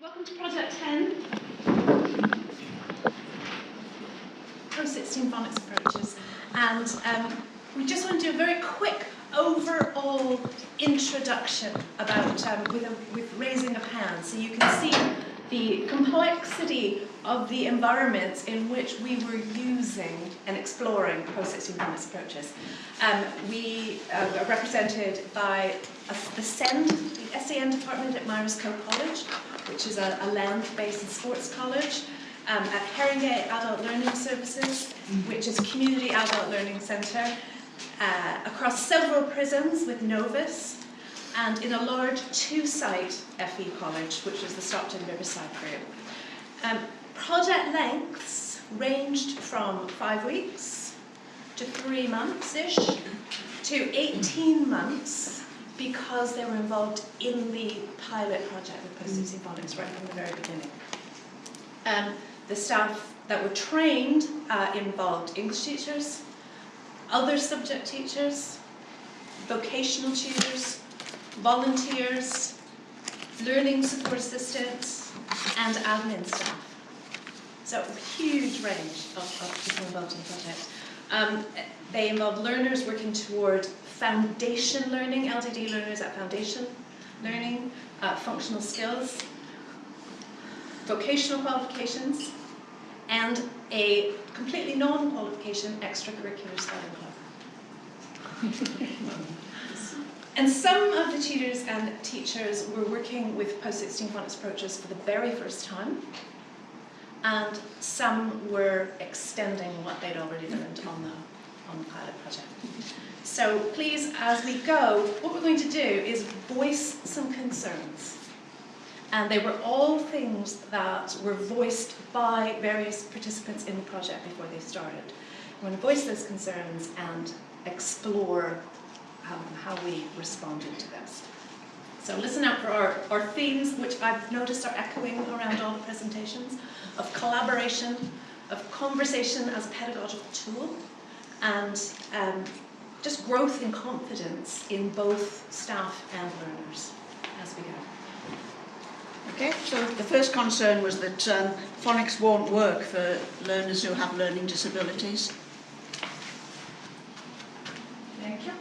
Welcome to Project 10, Post-16 phonics approaches, and we just want to do a very quick overall introduction about with raising of hands, so you can see the complexity of the environments in which we were using and exploring post-16 phonics approaches. We are represented by the SEN department at Myresco College, which is a land-based sports college, at Haringey Adult Learning Services, which is a community adult learning centre, across several prisons with Novus, and in a large two-site FE college, which is the Stockton Riverside group. Project lengths ranged from 5 weeks to 3 months-ish to 18 months, because they were involved in the pilot project with Post-16 phonics right from the very beginning. The staff that were trained involved English teachers, other subject teachers, vocational tutors, volunteers, learning support assistants, and admin staff. So a huge range of people involved in the project. They involved learners working toward foundation learning, LDD learners at foundation learning, functional skills, vocational qualifications, and a completely non-qualification extracurricular spelling club. And some of the tutors and teachers were working with post-16 phonics approaches for the very first time, and some were extending what they'd already learned on the pilot project. So please, as we go, what we're going to do is voice some concerns. And they were all things that were voiced by various participants in the project before they started. We're going to voice those concerns and explore how we responded to this. So listen out for our themes, which I've noticed are echoing around all the presentations, of collaboration, of conversation as a pedagogical tool, and just growth in confidence in both staff and learners as we go. Okay, so the first concern was that phonics won't work for learners who have learning disabilities. Thank you.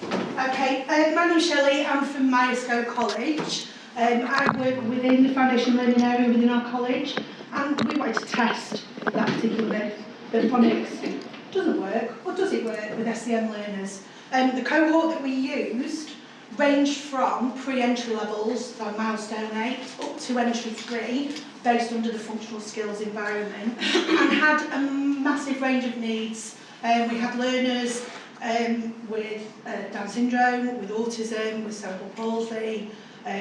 Okay, my name's Shelley, I'm from Myresco College. I work within the foundation learning area within our college, and we wanted to test that particular bit, that phonics doesn't work, or does it work with SEN learners? The cohort that we used ranged from pre-entry levels, so milestone 8, up to entry 3, based under the functional skills environment, and had a massive range of needs. We had learners with Down syndrome, with autism, with cerebral palsy,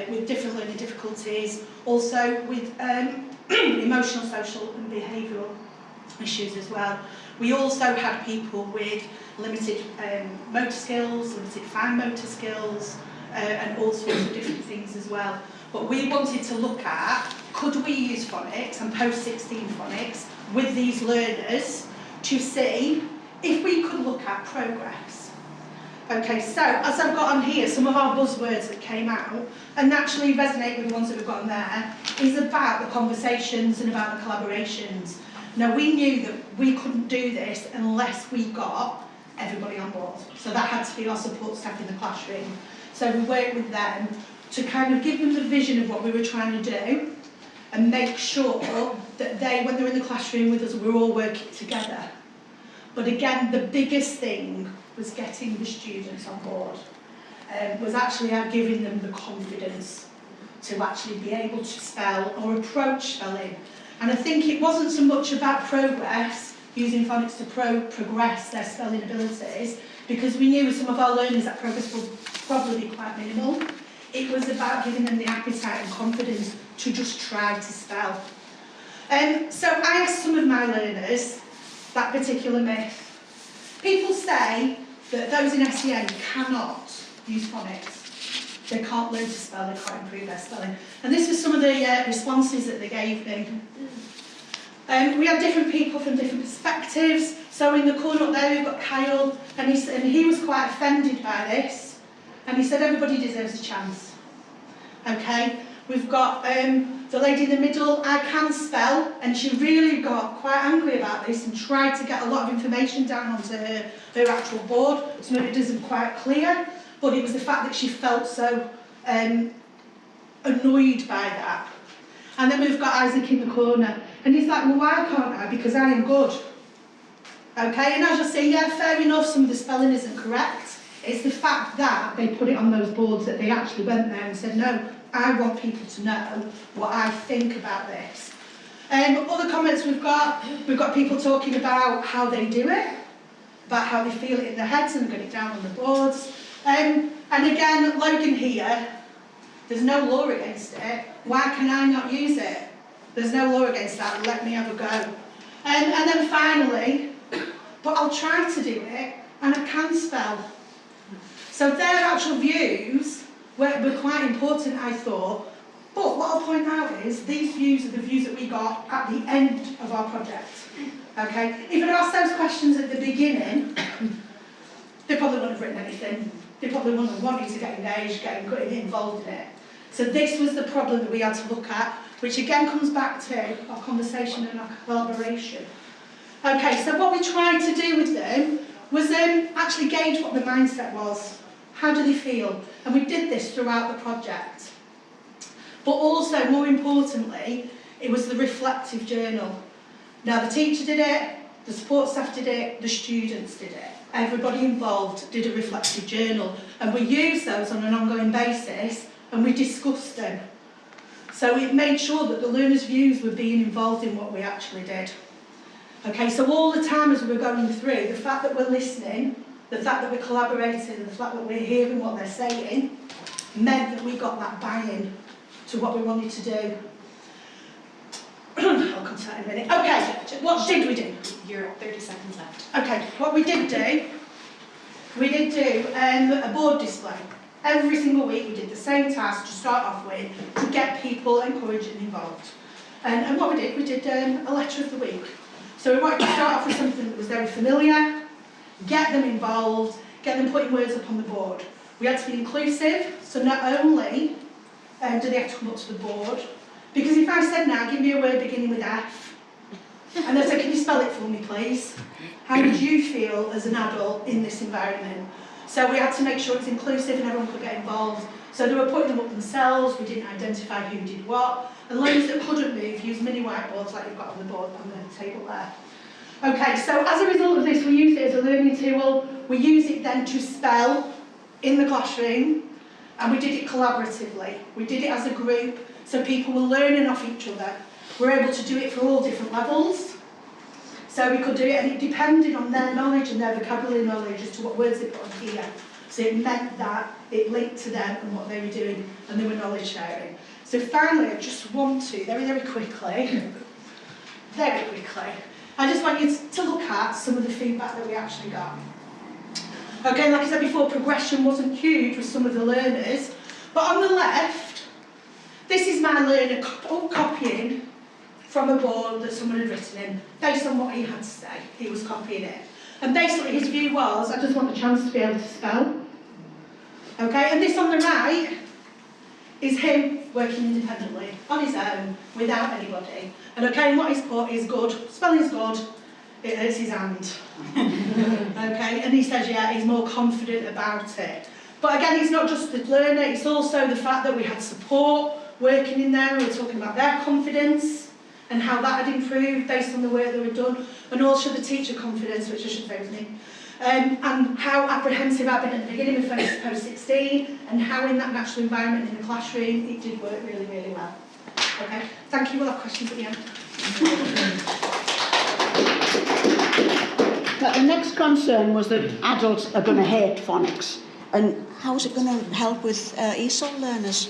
with different learning difficulties, also with emotional, social and behavioural issues as well. We also had people with limited motor skills, limited fine motor skills, and all sorts of different things as well. But we wanted to look at, could we use phonics and post-16 phonics with these learners to see if we could look at progress. Okay, so as I've got on here, some of our buzzwords that came out, and naturally resonate with the ones that we've got on there, is about the conversations and about the collaborations. Now, we knew that we couldn't do this unless we got everybody on board. So that had to be our support staff in the classroom. So we worked with them to kind of give them the vision of what we were trying to do and make sure that they, when they're in the classroom with us, we're all working together. But again, the biggest thing was getting the students on board, was actually giving them the confidence to actually be able to spell or approach spelling. And I think it wasn't so much about progress, using phonics to progress their spelling abilities, because we knew with some of our learners that progress would probably be quite minimal. It was about giving them the appetite and confidence to just try to spell. So I asked some of my learners that particular myth. People say that those in SEN cannot use phonics. They can't learn to spell, they can't improve their spelling. And this was some of the responses that they gave me. We had different people from different perspectives. So in the corner up there we've got Kyle, and he was quite offended by this. And he said everybody deserves a chance. Okay, we've got The lady in the middle, I can spell, and she really got quite angry about this and tried to get a lot of information down onto her actual board. Some of it isn't quite clear, but it was the fact that she felt so annoyed by that. And then we've got Isaac in the corner, and he's like, well, why can't I? Because I am good. Okay, and as you'll see, yeah, fair enough, some of the spelling isn't correct. It's the fact that they put it on those boards that they actually went there and said, no, I want people to know what I think about this. Other comments we've got people talking about how they do it, about how they feel it in their heads and got it down on the boards. And again, Logan here, there's no law against it. Why can I not use it? There's no law against that, let me have a go. And then finally, but I'll try to do it, and I can spell. So their actual views were quite important, I thought. But what I'll point out is these views are the views that we got at the end of our project. Okay? If I'd asked those questions at the beginning, they probably wouldn't have written anything. They probably wouldn't have wanted to get engaged, get involved in it. So this was the problem that we had to look at, which again comes back to our conversation and our collaboration. Okay, so what we tried to do with them was actually gauge what the mindset was. How do they feel? And we did this throughout the project. But also, more importantly, it was the reflective journal. Now, the teacher did it, the support staff did it, the students did it. Everybody involved did a reflective journal. And we used those on an ongoing basis, and we discussed them. So it made sure that the learners' views were being involved in what we actually did. Okay, so all the time as we were going through, the fact that we're listening, the fact that we're collaborating, and the fact that we're hearing what they're saying, meant that we got that buy-in to what we wanted to do. I'll come to that in a minute. Okay, what did we do? You're at 30 seconds left. Okay, what we did do a board display. Every single week we did the same task to start off with to get people encouraged and involved. And what we did a letter of the week. So we wanted to start off with something that was very familiar, get them involved, get them putting words up on the board. We had to be inclusive, so not only do they have to come up to the board, because if I said now, give me a word beginning with F, and they said, can you spell it for me, please? How would you feel as an adult in this environment? So we had to make sure it's inclusive and everyone could get involved. So they were putting them up themselves, we didn't identify who did what, and those that couldn't move used mini whiteboards like you've got on the board on the table there. Okay, so as a result of this, we used it as a learning tool. We use it then to spell in the classroom, and we did it collaboratively. We did it as a group, so people were learning off each other. We're able to do it for all different levels. So we could do it, and it depended on their knowledge and their vocabulary knowledge as to what words they put on here. So it meant that it linked to them and what they were doing, and they were knowledge sharing. So finally, I just want to, very quickly, I just want you to look at some of the feedback that we actually got. Okay, like I said before, progression wasn't huge with some of the learners, but on the left, this is my learner copying from a board that someone had written in, based on what he had to say. He was copying it. And basically his view was, I just want the chance to be able to spell. Okay, and this on the right is him working independently, on his own, without anybody. And okay, and what he's put is good, spelling's good, it hurts his hand. Okay, and he says, yeah, he's more confident about it. But again, it's not just the learner, it's also the fact that we had support working in there, we were talking about their confidence and how that had improved based on the work that we'd done, and also the teacher confidence, which I should say was me. And how apprehensive I've been at the beginning of post-16, and how in that natural environment in the classroom it did work really, really well. Okay, thank you. We'll have questions at the end. But the next concern was that adults are going to hate phonics, and how is it going to help with ESOL learners?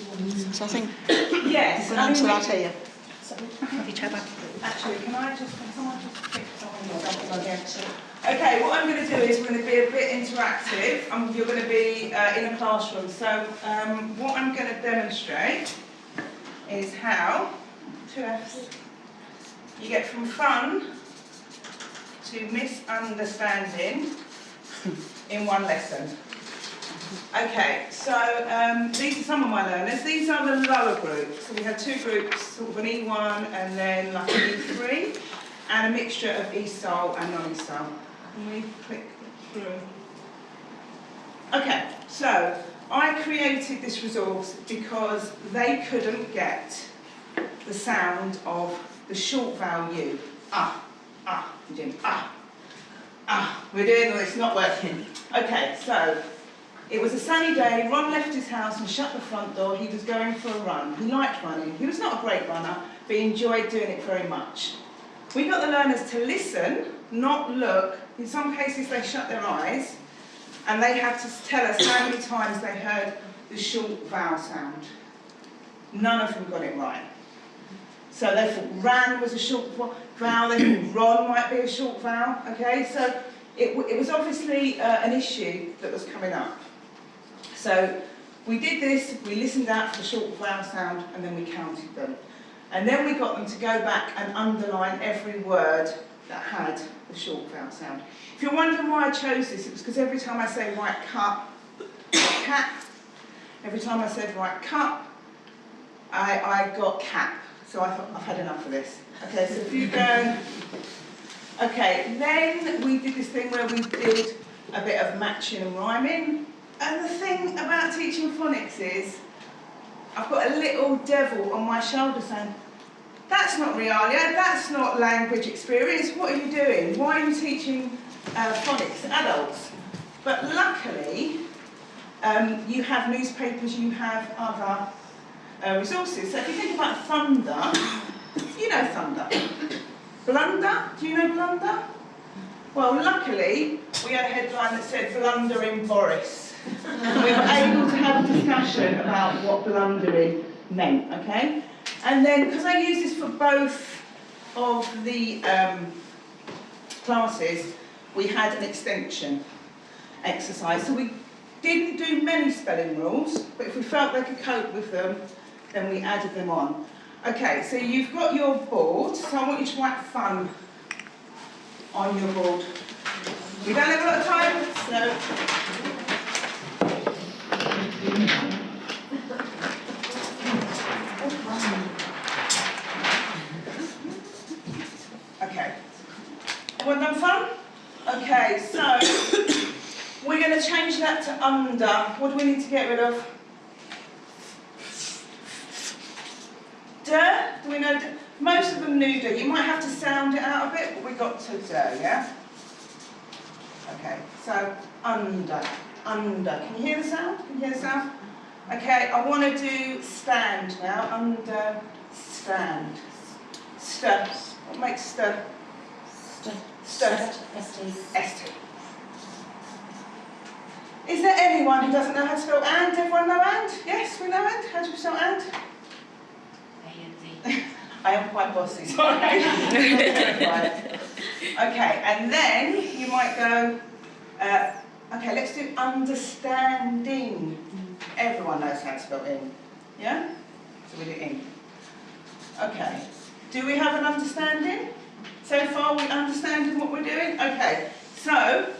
So I think yes, you can answer that here. Actually, can someone just pick someone again? Okay, what I'm going to do is we're going to be a bit interactive. You're going to be in a classroom. So what I'm going to demonstrate is how, 2 Fs, you get from fun to misunderstanding in one lesson. Okay, so these are some of my learners. These are the lower groups. So we had two groups, sort of an E1 and then like an E3, and a mixture of ESOL and non-ESOL. Can we click through? Okay, so I created this resource because they couldn't get the sound of the short vowel U. We're doing we're doing all this, not working. Okay, so it was a sunny day. Ron left his house and shut the front door. He was going for a run. He liked running. He was not a great runner, but he enjoyed doing it very much. We got the learners to listen, not look. In some cases, they shut their eyes, and they had to tell us how many times they heard the short vowel sound. None of them got it right. So they thought ran was a short vowel, they thought Ron might be a short vowel, okay? So it was obviously an issue that was coming up. So we did this, we listened out for the short vowel sound, and then we counted them. And then we got them to go back and underline every word that had the short vowel sound. If you're wondering why I chose this, it was because every time I say right cup, cap, every time I said right cup, I got cap. So I thought, I've had enough of this. Okay, so if you go... Okay, then we did this thing where we did a bit of matching and rhyming. And the thing about teaching phonics is, I've got a little devil on my shoulder saying, that's not realia, that's not language experience, what are you doing? Why are you teaching phonics to adults? But luckily, you have newspapers, you have other resources. So if you think about thunder, you know thunder. Blunder, do you know blunder? Well, luckily, we had a headline that said blundering Boris. We were able to have a discussion about what blundering meant, okay? And then, because I use this for both of the classes, we had an extension exercise. So we didn't do many spelling rules, but if we felt they could cope with them, then we added them on. Okay, so you've got your board, so I want you to write fun on your board. We don't have a lot of time, so... Okay. Everyone done fun? Okay, so we're going to change that to under. What do we need to get rid of? Duh, do we know? Most of them knew duh. You might have to sound it out a bit, but we got to duh, yeah? Okay, so under. Can you hear the sound? Can you hear the sound? Okay, I want to do stand now. Under, stand. St. What makes st? St. ST. Is there anyone who doesn't know how to spell and? Everyone know and? Yes, we know and. How do we spell and? I am quite bossy, sorry. Okay, and then you might go, okay, let's do understanding. Everyone knows how to spell in, yeah? So we do in. Okay, do we have an understanding? So far we understanding what we're doing? Okay, so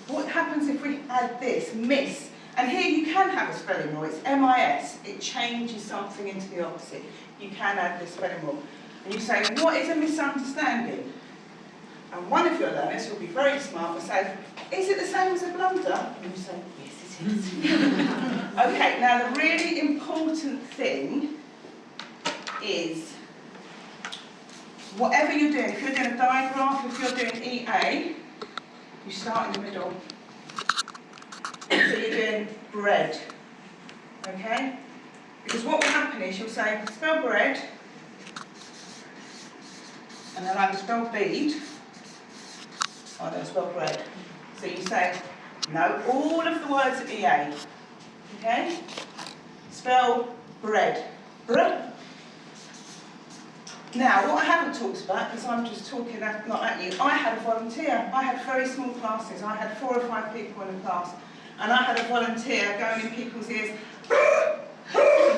what happens if we add this, miss? And here you can have a spelling rule, it's MIS, it changes something into the opposite. You can add this spelling rule. And you say, what is a misunderstanding? And one of your learners will be very smart, will say, is it the same as a blunder? And you say, yes it is. Okay, now the really important thing is, whatever you're doing, if you're doing a diagraph, if you're doing EA, you start in the middle. So you're doing bread, okay? Because what will happen is you'll say, spell bread, and then I will spell bead, or they'll spell bread. So you say, no, all of the words at EA, okay? Spell bread, bread. Now, what I haven't talked about, because I'm just talking not at you, I had a volunteer. I had very small classes. I had 4 or 5 people in a class. And I had a volunteer going in people's ears.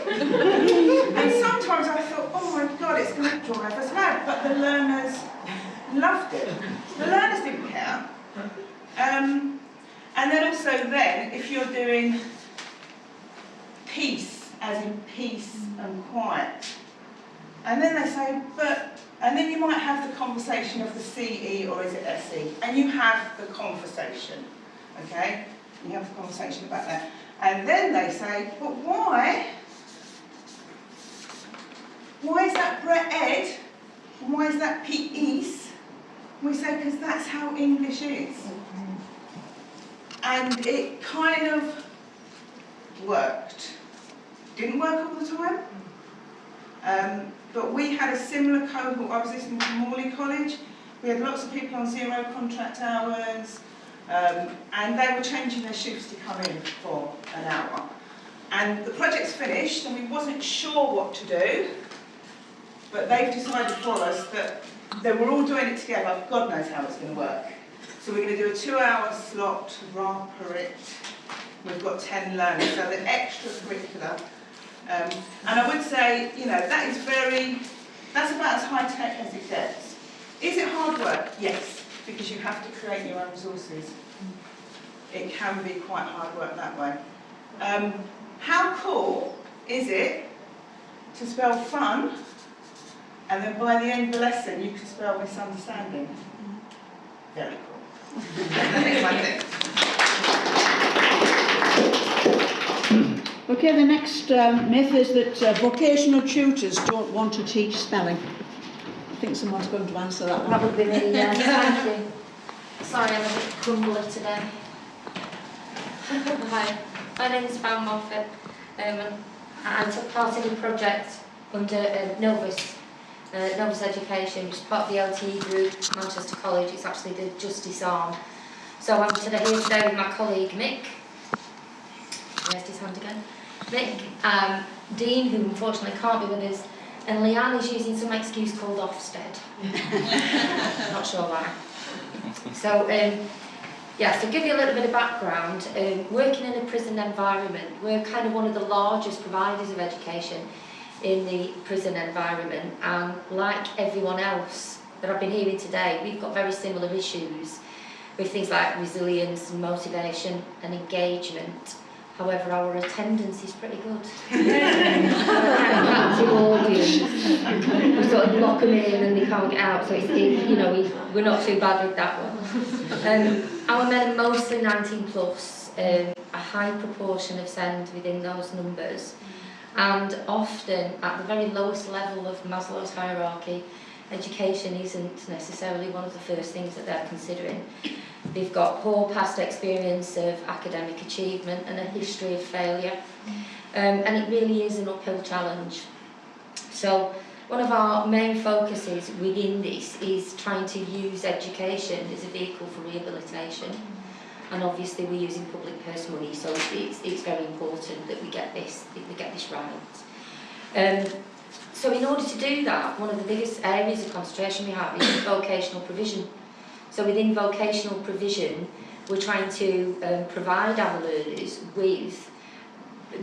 And sometimes I thought, oh my God, it's going to drive us mad. But the learners loved it. The learners didn't care. And then also then, if you're doing peace, as in peace and quiet, and then they say, but, and then you might have the conversation of the CE or is it SE, and you have the conversation, okay? You have the conversation about that. And then they say, but why is that Brett Ed? Why is that PEs? We say, because that's how English is. And it kind of worked. Didn't work all the time. But we had a similar cohort. I was listening to Morley College. We had lots of people on 0 contract hours. And they were changing their shifts to come in for an hour. And the project's finished and we wasn't sure what to do. But they've decided for us that they were all doing it together. God knows how it's going to work. So we're going to do a 2-hour slot, per it. We've got 10 learners, so the extracurricular. And I would say, you know, that's about as high tech as it gets. Is it hard work? Yes, because you have to create your own resources. It can be quite hard work that way. How cool is it to spell fun, and then by the end of the lesson you can spell misunderstanding? Very cool. That's my thing. Okay, the next myth is that vocational tutors don't want to teach spelling. I think someone's going to answer that one. That would be me, yes. Thank you. Sorry, I'm a bit crumbly today. Hi, my name is Fran Moffat. I took part in a project under Novus Education, which is part of the LTE group, Manchester College. It's actually the Justice arm. So I'm here today with my colleague Mick. Raised his hand again. Mick, Dean, who unfortunately can't be with us, and Leanne is using some excuse called Ofsted. Not sure why. So, so give you a little bit of background. Working in a prison environment, we're kind of one of the largest providers of education in the prison environment, and like everyone else that I've been hearing today, we've got very similar issues with things like resilience and motivation and engagement. However, our attendance is pretty good. We're a kind of captive audience. We sort of lock them in and they can't get out, so we're not too bad with that one. Our men are mostly 19 plus, a high proportion of SEND within those numbers, and often at the very lowest level of Maslow's hierarchy, education isn't necessarily one of the first things that they're considering. They've got poor past experience of academic achievement and a history of failure, and it really is an uphill challenge. So one of our main focuses within this is trying to use education as a vehicle for rehabilitation, and obviously we're using public purse money, so it's very important that we get this right. So in order to do that, one of the biggest areas of concentration we have is vocational provision. So within vocational provision, we're trying to provide our learners with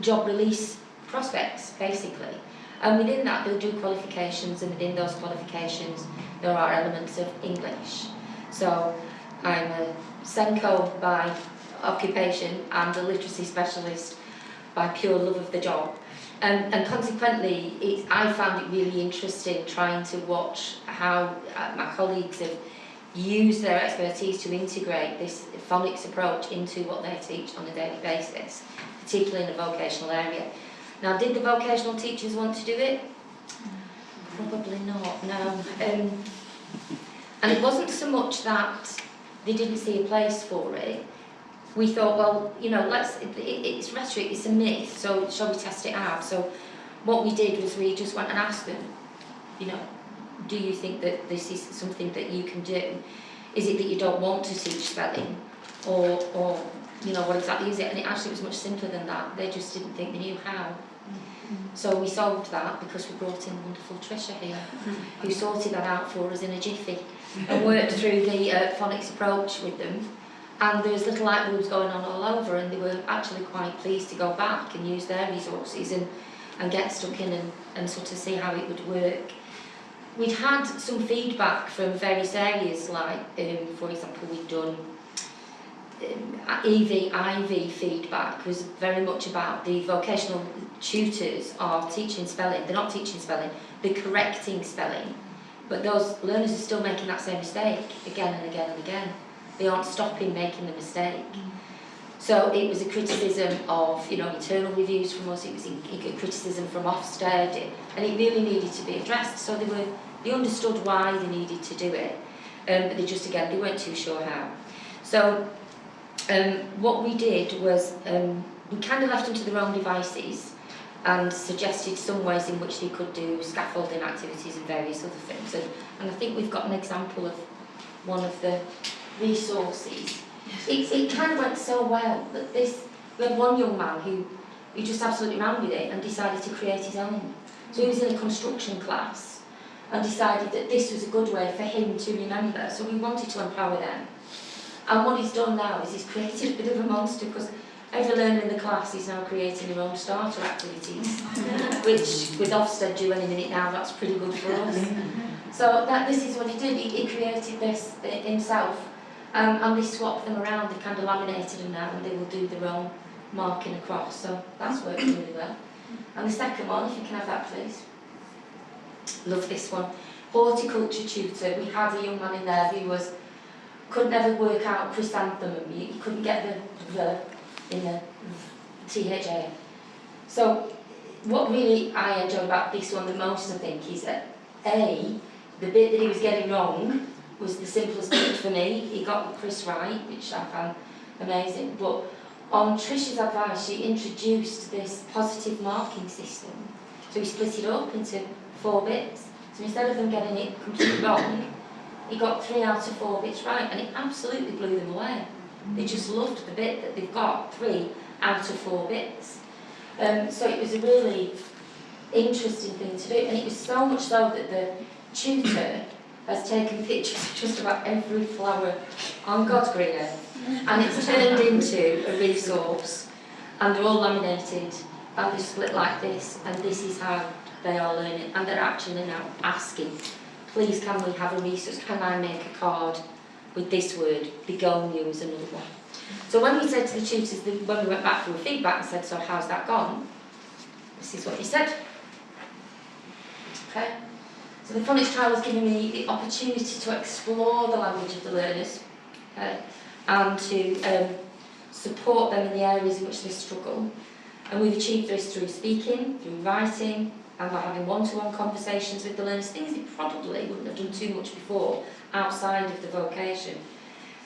job release prospects, basically. And within that, they'll do qualifications, and within those qualifications, there are elements of English. So I'm a Senko by occupation and a literacy specialist by pure love of the job. And consequently, I found it really interesting trying to watch how my colleagues have used their expertise to integrate this phonics approach into what they teach on a daily basis, particularly in a vocational area. Now, did the vocational teachers want to do it? Probably not, no. And it wasn't so much that they didn't see a place for it. We thought, well, it's rhetoric, it's a myth, so shall we test it out? So what we did was we just went and asked them, do you think that this is something that you can do? Is it that you don't want to teach spelling? Or what exactly is it? And it actually was much simpler than that. They just didn't think they knew how. So we solved that because we brought in wonderful Tricia here, who sorted that out for us in a jiffy and worked through the phonics approach with them. And there was little light bulbs going on all over, and they were actually quite pleased to go back and use their resources and get stuck in and sort of see how it would work. We'd had some feedback from various areas, like, for example, we'd done EV feedback was very much about the vocational tutors are teaching spelling. They're not teaching spelling, they're correcting spelling. But those learners are still making that same mistake again and again and again. They aren't stopping making the mistake. So it was a criticism of, internal reviews from us, it was a criticism from Ofsted, and it really needed to be addressed. So they understood why they needed to do it, but they weren't too sure how. So what we did was we kind of left them to their own devices and suggested some ways in which they could do scaffolding activities and various other things. And I think we've got an example of one of the resources. It kind of went so well that we had one young man who just absolutely ran with it and decided to create his own. So he was in a construction class and decided that this was a good way for him to remember. So we wanted to empower them. And what he's done now is he's created a bit of a monster, because every learner in the class is now creating their own starter activities, which with Ofsted due any minute now, that's pretty good for us. So this is what he did. He created this himself, and they swapped them around. They kind of laminated them now, and they will do their own marking across. So that's worked really well. And the second one, if you can have that, please. Love this one. Horticulture tutor. We had a young man in there who could never work out chrysanthemum. He couldn't get the in the THA. So what really I enjoy about this one the most, I think, is that the bit that he was getting wrong was the simplest bit for me. He got Chris right, which I found amazing. But on Trish's advice, she introduced this positive marking system. So he split it up into 4 bits. So instead of them getting it completely wrong, he got 3 out of 4 bits right, and it absolutely blew them away. They just loved the bit that they've got 3 out of 4 bits. So it was a really interesting thing to do, and it was so much so that the tutor has taken pictures of just about every flower on God's green earth, and it's turned into a resource, and they're all laminated, and they're split like this, and this is how they are learning, and they're actually now asking, please can we have a resource, can I make a card with this word, begonia was another one. So when we said to the tutors, when we went back through feedback and said, so how's that gone? This is what he said. Okay. So the phonics trial has given me the opportunity to explore the language of the learners, and to support them in the areas in which they struggle. And we've achieved this through speaking, through writing, and by having one-to-one conversations with the learners, things they probably wouldn't have done too much before outside of the vocation.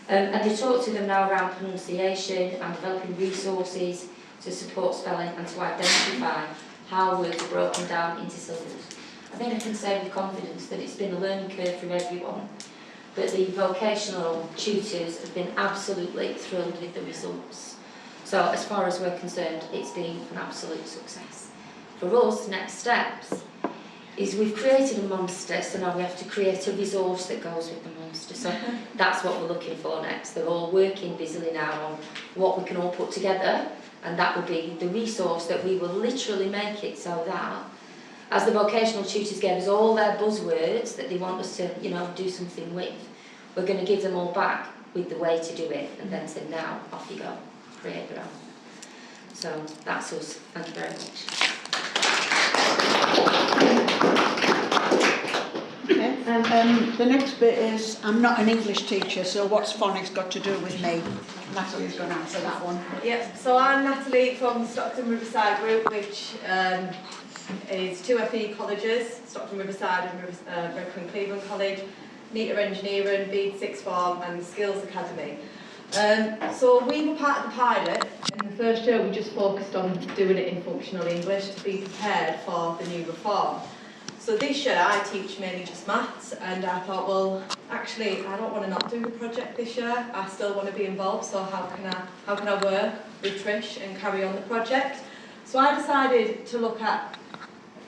And they talk to them now around pronunciation and developing resources to support spelling and to identify how words are broken down into syllables. I think I can say with confidence that it's been a learning curve for everyone, but the vocational tutors have been absolutely thrilled with the results. So as far as we're concerned, it's been an absolute success. For us, next steps is we've created a monster, so now we have to create a resource that goes with the monster. So that's what we're looking for next. They're all working busily now on what we can all put together, and that will be the resource that we will literally make it so that, as the vocational tutors gave us all their buzzwords that they want us to, do something with, we're going to give them all back with the way to do it, and then say, now, off you go, create your own. So that's us. Thank you very much. Okay, and the next bit is, I'm not an English teacher, so what's phonics got to do with me? Natalie's going to answer that one. Yep, so I'm Natalie from the Stockton Riverside Group, which is 2 FE colleges, Stockton Riverside and Birmingham Cleveland College, Meter Engineering, Bede Sixth Form and Skills Academy. So we were part of the pilot. In the first year we just focused on doing it in functional English to be prepared for the new reform. So this year I teach mainly just maths, and I thought, well, actually I don't want to not do the project this year. I still want to be involved, so how can I work with Trish and carry on the project? So I decided to look at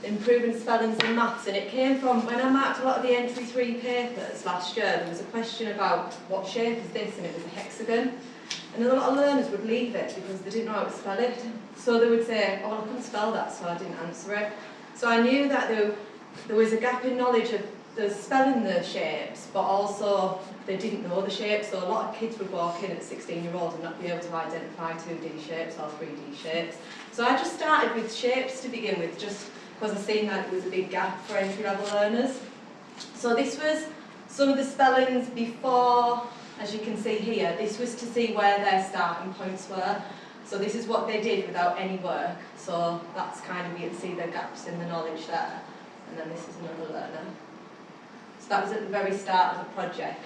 improving spellings and maths, and it came from when I marked a lot of the entry 3 papers last year. There was a question about what shape is this, and it was a hexagon, and a lot of learners would leave it because they didn't know how to spell it. So they would say, oh, I couldn't spell that, so I didn't answer it. So I knew that there was a gap in knowledge of there's spelling the shapes, but also they didn't know the shapes, so a lot of kids would walk in at 16-year-olds and not be able to identify 2D shapes or 3D shapes. So I just started with shapes to begin with, just because I seen that it was a big gap for entry-level learners. So this was some of the spellings before, as you can see here, this was to see where their starting points were. So this is what they did without any work. So that's kind of, you can see the gaps in the knowledge there. And then this is another learner. So that was at the very start of the project.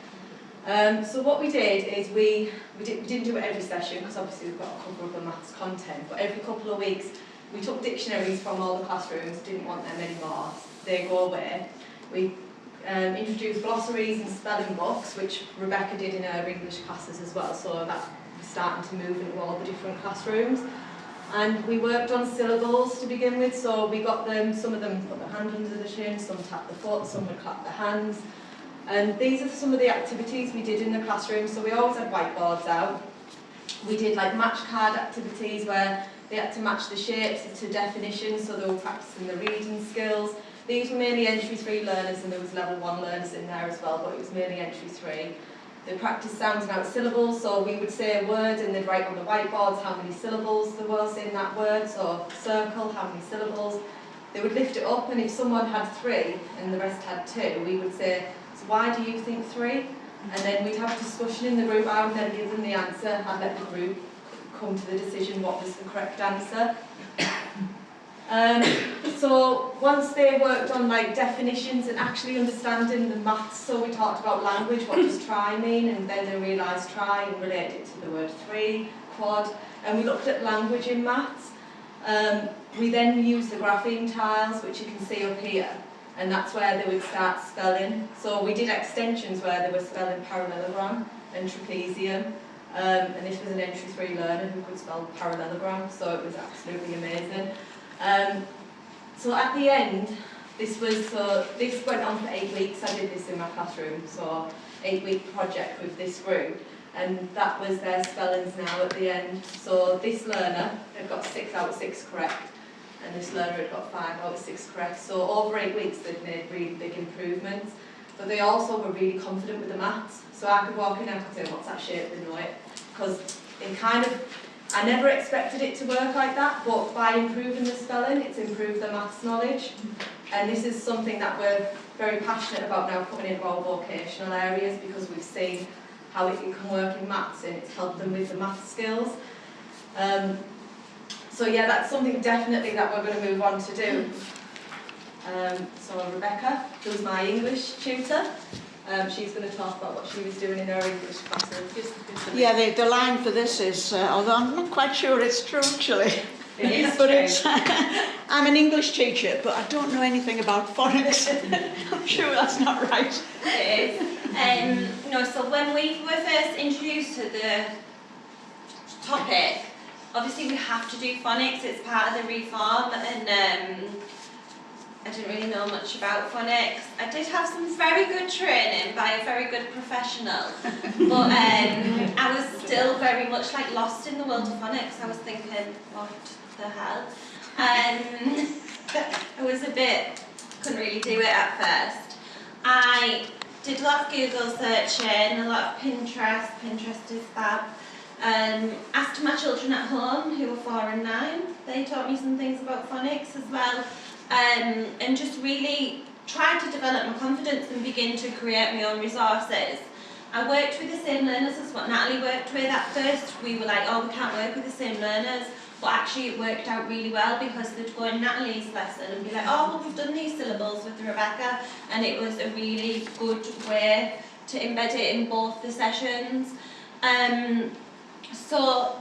So what we did is we didn't do it every session, because obviously we've got a couple of the maths content, but every couple of weeks we took dictionaries from all the classrooms, didn't want them anymore, they go away. We introduced glossaries and spelling books, which Rebecca did in her English classes as well, so that's starting to move into all the different classrooms. And we worked on syllables to begin with, so we got them, some of them put their hand under the chin, some tapped the foot, some would clap their hands. And these are some of the activities we did in the classroom, so we always had whiteboards out. We did like match card activities where they had to match the shapes to definitions, so they were practicing the reading skills. These were mainly entry 3 learners, and there was level 1 learners in there as well, but it was mainly entry 3. They practiced sounds and out syllables, so we would say a word and they'd write on the whiteboards how many syllables there was in that word, so circle, how many syllables. They would lift it up, and if someone had 3 and the rest had 2, we would say, so why do you think 3? And then we'd have a discussion in the group. I would then give them the answer. I'd let the group come to the decision what was the correct answer. So once they worked on like definitions and actually understanding the maths, so we talked about language, what does try mean, and then they realised try and related it to the word 3, quad, and we looked at language in maths. We then used the graphene tiles, which you can see up here, and that's where they would start spelling. So we did extensions where they were spelling parallelogram and trapezium, and this was an entry 3 learner who could spell parallelogram, so it was absolutely amazing. So at the end, this went on for 8 weeks. I did this in my classroom, so 8-week project with this group, and that was their spellings now at the end. So this learner had got 6 out of 6 correct, and this learner had got 5 out of 6 correct. So over 8 weeks they'd made really big improvements, but they also were really confident with the maths. So I could walk in and I could say, what's that shape? They know it, because it kind of, I never expected it to work like that, but by improving the spelling, it's improved their maths knowledge. And this is something that we're very passionate about now, putting into our vocational areas, because we've seen how it can work in maths and it's helped them with the maths skills. So yeah, that's something definitely that we're going to move on to do. So Rebecca, who's my English tutor, she's going to talk about what she was doing in her English classes. Yeah, the line for this is, although I'm not quite sure it's true actually, It is but true. it's, I'm an English teacher, but I don't know anything about phonics. I'm sure that's not right. It is. No, so when we were first introduced to the topic, obviously we have to do phonics, it's part of the reform, and I didn't really know much about phonics. I did have some very good training by a very good professional, but I was still very much like lost in the world of phonics. I was thinking, what the hell? I was couldn't really do it at first. I did a lot of Google searching, a lot of Pinterest. Pinterest is fab. Asked my children at home, who were 4 and 9. They taught me some things about phonics as well. And just really tried to develop my confidence and begin to create my own resources. I worked with the same learners as what Natalie worked with at first. We were like, oh, we can't work with the same learners. But actually it worked out really well, because they'd go in Natalie's lesson and be like, oh, well, we've done these syllables with Rebecca. And it was a really good way to embed it in both the sessions. So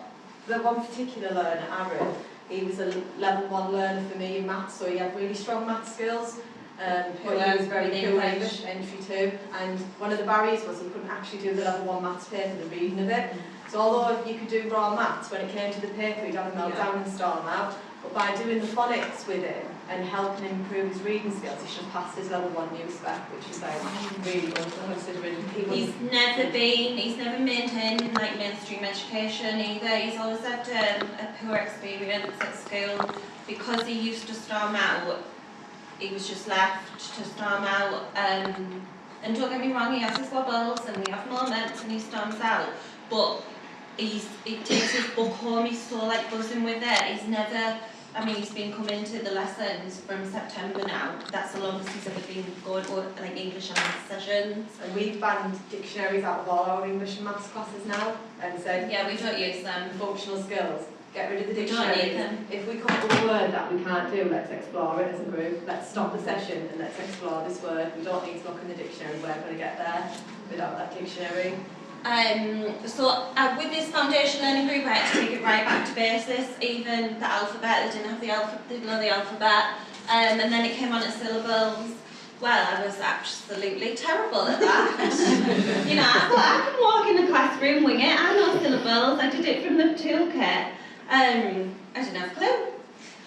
The one particular learner, Aaron, he was a level 1 learner for me in maths, so he had really strong maths skills, but he was very within poor English. English, entry 2, and one of the barriers was he couldn't actually do the level 1 maths paper, the reading of it. So although you could do raw maths, when it came to the paper he'd have a meltdown and storm out, but by doing the phonics with him and helping him improve his reading skills, he should pass his level 1 new spec, which is like really good considering he was. He's never maintained in like mainstream education either. He's always had a poor experience at school because he used to storm out. he was just left to storm out. And don't get me wrong, he has his wobbles and we have moments and he storms out. But he takes his book home, he's so like buzzing with it. He's never, I mean, he's been coming to the lessons from September now. That's the longest he's ever been going to like English and maths sessions. And we've banned dictionaries out of all our English and maths classes now and said, Yeah, we don't use them. functional skills, get rid of the We don't need dictionaries. them. If we come up with a word that we can't do, let's explore it as a group. Let's stop the session and let's explore this word. We don't need to look in the dictionary, we're going to get there without that dictionary. With this foundation learning group, I had to take it right back to basis. Even the alphabet, they didn't have the alphabet, didn't know the alphabet, and then it came on at syllables. Well, I was absolutely terrible at that. You know, I thought I can walk in a classroom, wing it. I know syllables. I did it from the toolkit. I didn't have a clue.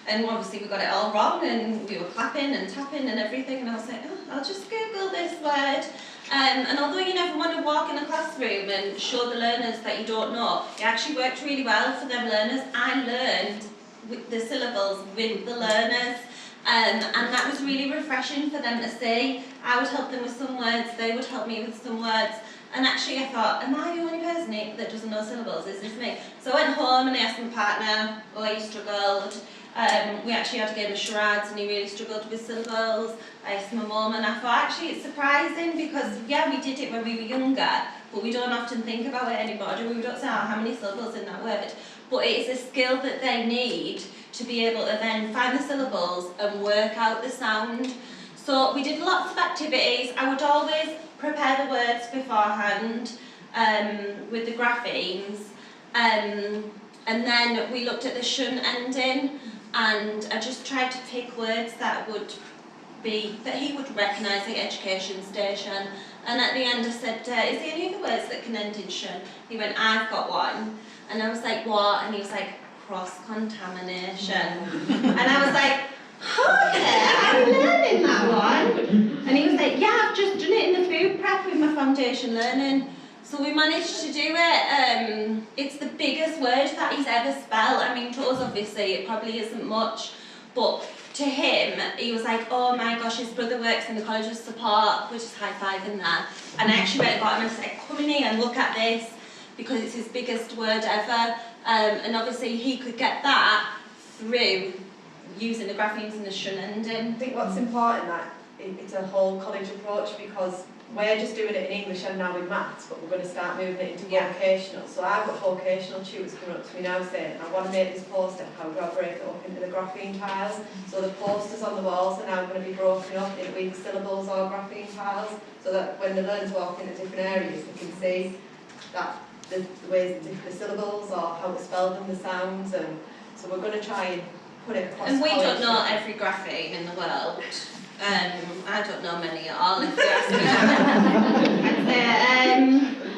And obviously we got it all wrong, and we were clapping and tapping and everything. And I was like, oh, I'll just Google this word. And although you never want to walk in a classroom and show the learners that you don't know, it actually worked really well for them learners. I learned with the syllables with the learners, and that was really refreshing for them to see. I would help them with some words, they would help me with some words, and actually I thought, am I the only person that doesn't know syllables? Is this me? So I went home and I asked my partner, oh, he struggled. We actually had a game of charades and he really struggled with syllables. I asked my mum and I thought actually it's surprising because yeah, we did it when we were younger, but we don't often think about it anymore, do we? We don't say, oh, how many syllables in that word? But it is a skill that they need to be able to then find the syllables and work out the sound. So we did lots of activities. I would always prepare the words beforehand with the graphemes. And then we looked at the shun ending, and I just tried to pick words that he would recognise at the education station. And at the end I said, is there any other words that can end in shun? He went, I've got one. And I was like, what? And he was like, cross-contamination. And I was like, okay, I'm learning that one. And he was like, yeah, I've just done it in the food prep with my foundation learning. So we managed to do it. It's the biggest word that he's ever spelled. I mean, to us obviously it probably isn't much, but to him, he was like, oh my gosh, his brother works in the College of Support, which is high-fiving there. And I actually went and got him and said, come in here and look at this, because it's his biggest word ever. And obviously he could get that through using the graphemes and the shun ending. I think what's important that it's a whole college approach, because we're just doing it in English and now in maths, but we're going to start moving it into vocational. So I've got vocational tutors coming up to me now saying, I want to make this poster, how do I break it up into the graphene tiles? So the posters on the walls are now going to be broken up into either syllables or graphene tiles, so that when the learners walk into different areas, they can see that the ways the syllables or how to spell them, the sounds, and so we're going to try and put it across. And we college. don't know every grapheme in the world. I don't know many at all, if you ask me.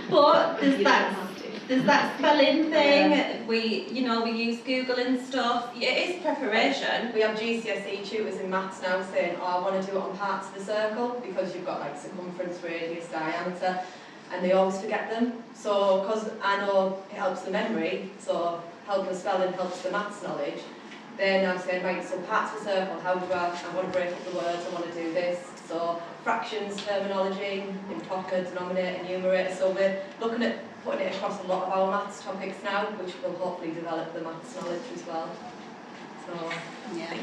But there's that spelling thing. We use Google and stuff. It is preparation. We have GCSE tutors in maths now saying, oh, I want to do it on parts of the circle, because you've got like circumference, radius, diameter, and they always forget them. So, because I know it helps the memory, so helping the spelling helps the maths knowledge, they're now saying, right, so parts of a circle, how do I want to break up the words, I want to do this. So fractions, terminology, improper, denominator, numerator. So we're looking at putting it across a lot of our maths topics now, which will hopefully develop the maths knowledge as well. So, yeah.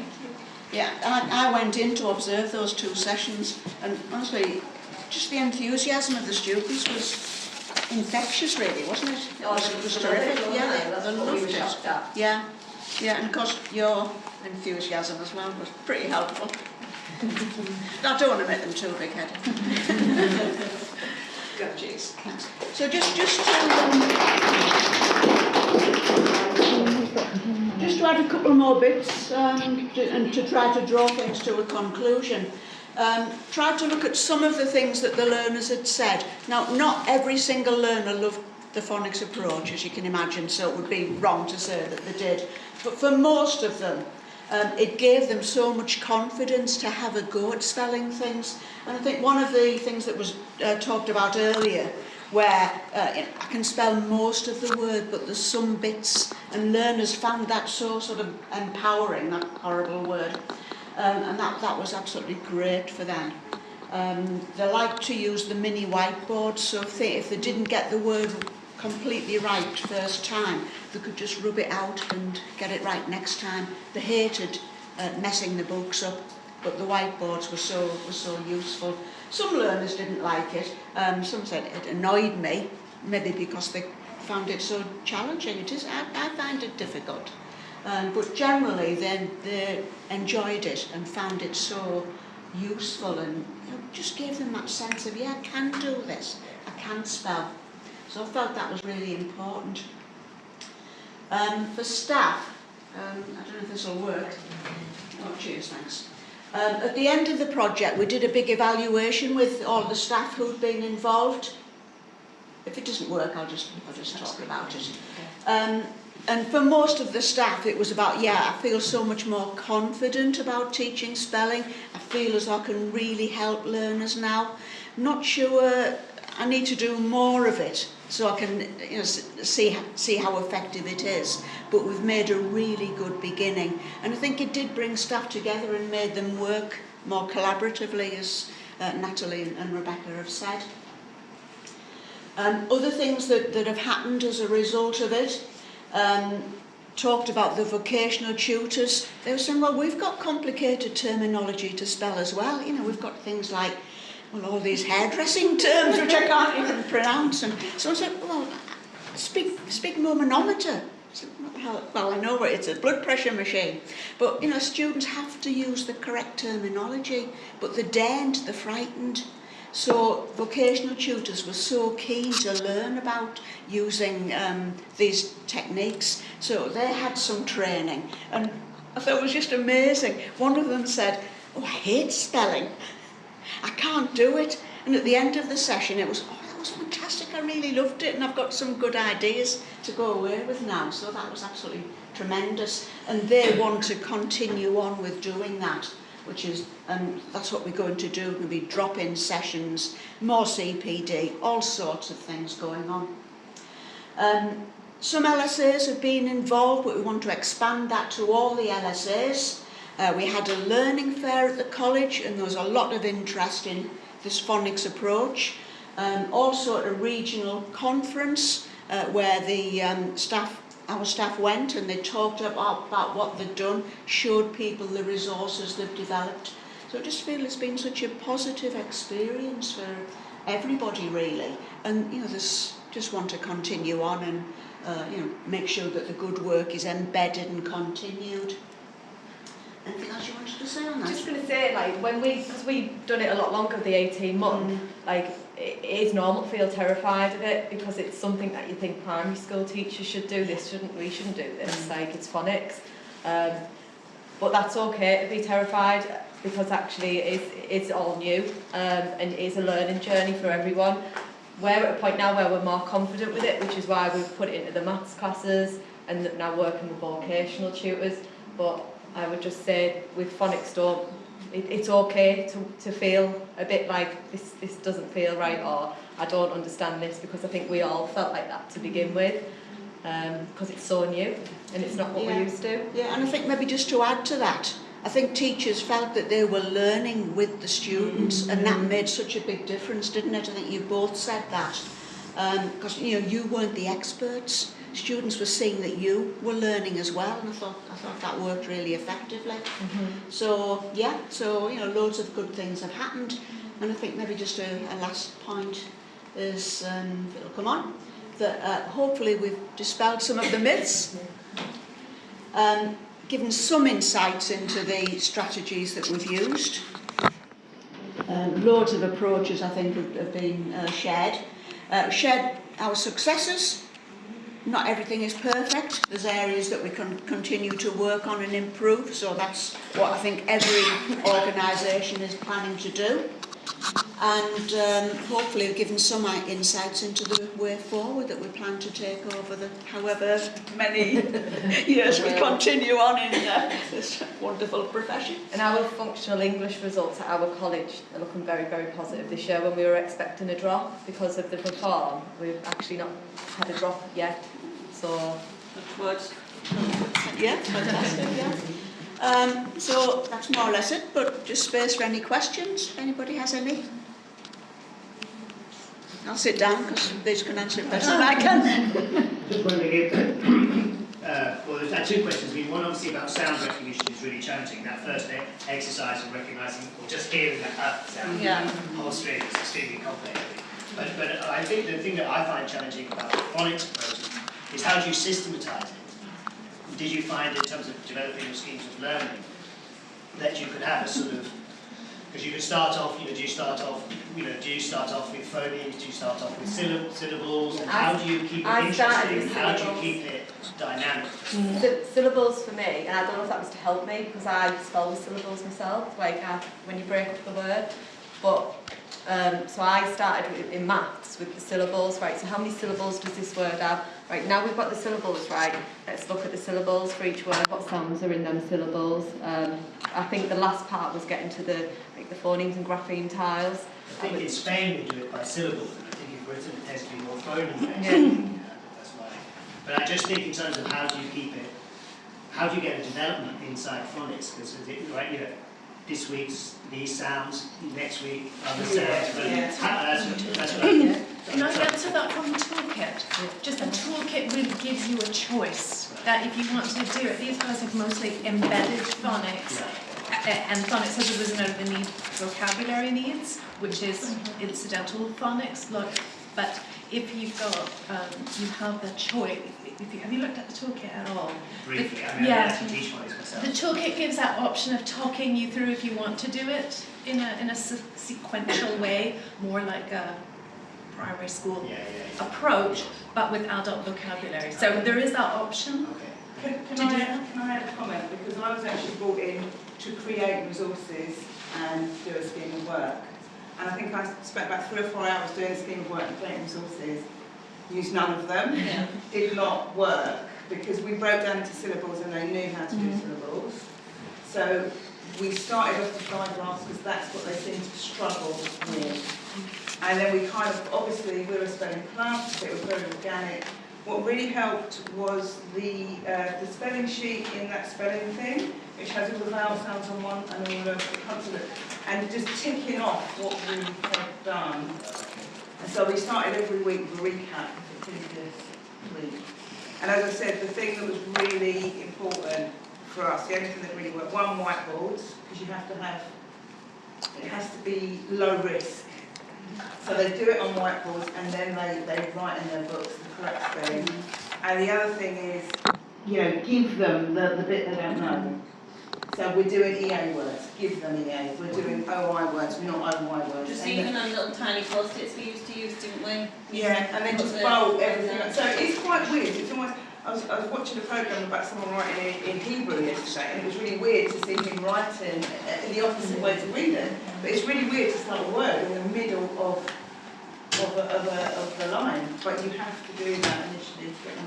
Yeah, I went in to observe those 2 sessions, and honestly, just the enthusiasm of the students was infectious, really, wasn't it? It was terrific. Yeah, they loved it. Yeah. Yeah, and of course your enthusiasm as well was pretty helpful. I don't want to make them too big-headed. Good, jeez. Thanks. So just to add a couple more bits and to try to draw things to a conclusion. Try to look at some of the things that the learners had said. Now, not every single learner loved the phonics approach, as you can imagine, so it would be wrong to say that they did. But for most of them, it gave them so much confidence to have a go at spelling things. And I think one of the things that was talked about earlier, where I can spell most of the word, but there's some bits, and learners found that so sort of empowering, that horrible word. and that was absolutely great for them. They like to use the mini whiteboard, so if they didn't get the word completely right first time, they could just rub it out and get it right next time. They hated messing the books up, but the whiteboards were so useful. Some learners didn't like it. Some said it annoyed me, maybe because they found it so challenging. It is. I find it difficult, but generally they enjoyed it and found it so useful, and just gave them that sense of, yeah, I can do this, I can spell. So I felt that was really important. For staff, I don't know if this will work. Oh, cheers, thanks. At the end of the project, we did a big evaluation with all the staff who'd been involved. If it doesn't work, I'll just talk about it. And for most of the staff, it was about, yeah, I feel so much more confident about teaching spelling. I feel as though I can really help learners now. Not sure, I need to do more of it so I can see how effective it is. But we've made a really good beginning. And I think it did bring staff together and made them work more collaboratively, as Natalie and Rebecca have said. Other things that have happened as a result of it, talked about the vocational tutors. They were saying, well, we've got complicated terminology to spell as well. We've got things like, well, all these hairdressing terms which I can't even pronounce. And so I said, well, speak more manometer. I said, what the hell? Well, I know it's a blood pressure machine. But, students have to use the correct terminology. But they daren't, they're frightened. So vocational tutors were so keen to learn about using these techniques. So they had some training. And I thought it was just amazing. One of them said, oh, I hate spelling. I can't do it. And at the end of the session, it was, oh, that was fantastic. I really loved it. And I've got some good ideas to go away with now. So that was absolutely tremendous. And they want to continue on with doing that, which is, that's what we're going to do. We're going to be drop-in sessions, more CPD, all sorts of things going on. Some LSAs have been involved, but we want to expand that to all the LSAs. We had a learning fair at the college, and there was a lot of interest in this phonics approach. Also at a regional conference where the our staff went, and they talked about what they'd done, showed people the resources they've developed. So I just feel it's been such a positive experience for everybody, really. And this just want to continue on and make sure that the good work is embedded and continued. Anything else you wanted to say on that? Just going to say, because we've done it a lot longer, the 18 month, it is normal to feel terrified of it, because it's something that you think primary school teachers should do. We shouldn't do this. It's phonics, but that's okay to be terrified, because actually it's all new, and it is a learning journey for everyone. We're at a point now where we're more confident with it, which is why we've put it into the maths classes and now working with vocational tutors. But I would just say with phonics, it's okay to feel a bit like this doesn't feel right, or I don't understand this, because I think we all felt like that to begin with, because it's so new and it's not what we're used to. Yeah, and I think maybe just to add to that, I think teachers felt that they were learning with the students, and that made such a big difference, didn't it? I think you both said that, because you weren't the experts. Students were seeing that you were learning as well, and I thought that worked really effectively. So yeah, loads of good things have happened, and I think maybe just a last point is, if it'll come on, that hopefully we've dispelled some of the myths, given some insights into the strategies that we've used. Loads of approaches, I think, have been shared. Shared our successes. Not everything is perfect. There's areas that we can continue to work on and improve, so that's what I think every organisation is planning to do. And hopefully we've given some insights into the way forward that we plan to take over the however many years we continue on in this wonderful profession. And our functional English results at our college are looking very, very positive this year, when we were expecting a drop because of the reform. We've actually not had a drop yet, so Towards, yeah, fantastic, yeah. So that's more or less it, but just space for any questions. Anybody has any? I'll sit down because they can answer it better than I can. Just wondering if, well, there's two questions. I mean, one obviously about sound recognition is really challenging. That first exercise of recognising or just hearing that sound, Yeah. the whole stream is extremely complicated. But I think the thing that I find challenging about the phonics approach is how do you systematise it? Did you find in terms of developing your schemes of learning that you could have a sort of, because you could start off, do you start off with phonemes, do you start off with syllables, and how do you keep it interesting, how do you keep it dynamic? Syllables for me, and I don't know if that was to help me, because I spell the syllables myself, like when you break up the word, but so I started in maths with the syllables, right, so how many syllables does this word have? Right, now we've got the syllables, right, let's look at the syllables for each word, what sounds are in them syllables. I think the last part was getting to the phonemes and graphene tiles. I think in Spain we do it by syllables, and I think in Britain it tends to be more phoneme based. Yeah. That's why. But I just think in terms of how do you keep it, how do you get a development inside phonics? Because right, this week's these sounds, next week other sounds. That's what I Can I answer that from the toolkit? Just the toolkit really gives you a choice that if you want to do it. These guys have mostly embedded phonics, and phonics has arisen out of the need vocabulary needs, which is incidental phonics. But if you've got, you have the choice. Have you looked at the toolkit at all? briefly. I mean, I actually teach phonics myself. The toolkit gives that option of talking you through if you want to do it in a sequential way, more like a primary school approach, but with adult vocabulary. So there is that option. Okay. Can I add a comment? Because I was actually brought in to create resources and do a scheme of work. And I think I spent about 3 or 4 hours doing a scheme of work and creating resources. Used none of them. Did not work because we broke down into syllables and they knew how to do syllables. So we started off with diagrams because that's what they seem to struggle with. And then we kind of, obviously we were spelling plants, it was very organic. What really helped was the spelling sheet in that spelling thing, which has all the vowel sounds on one and all the consonant, and just ticking off what we had done. And so we started every week with a recap of the previous week. And as I said, the thing that was really important for us, the only thing that really worked, one, whiteboards, because you have to have, it has to be low risk. So they do it on whiteboards and then they write in their books the correct spelling. And the other thing is, give them the bit they don't know. So we're doing EA words, give them EA. We're doing OI words, not OY words. Just even on little tiny post-its we used to use, didn't we? Yeah, and then just bold everything. So it's quite weird. It's almost. I was watching a programme about someone writing in Hebrew yesterday, and it was really weird to see him writing the opposite way to read it. But it's really weird to start a word in the middle of the line. But you have to do that initially to get them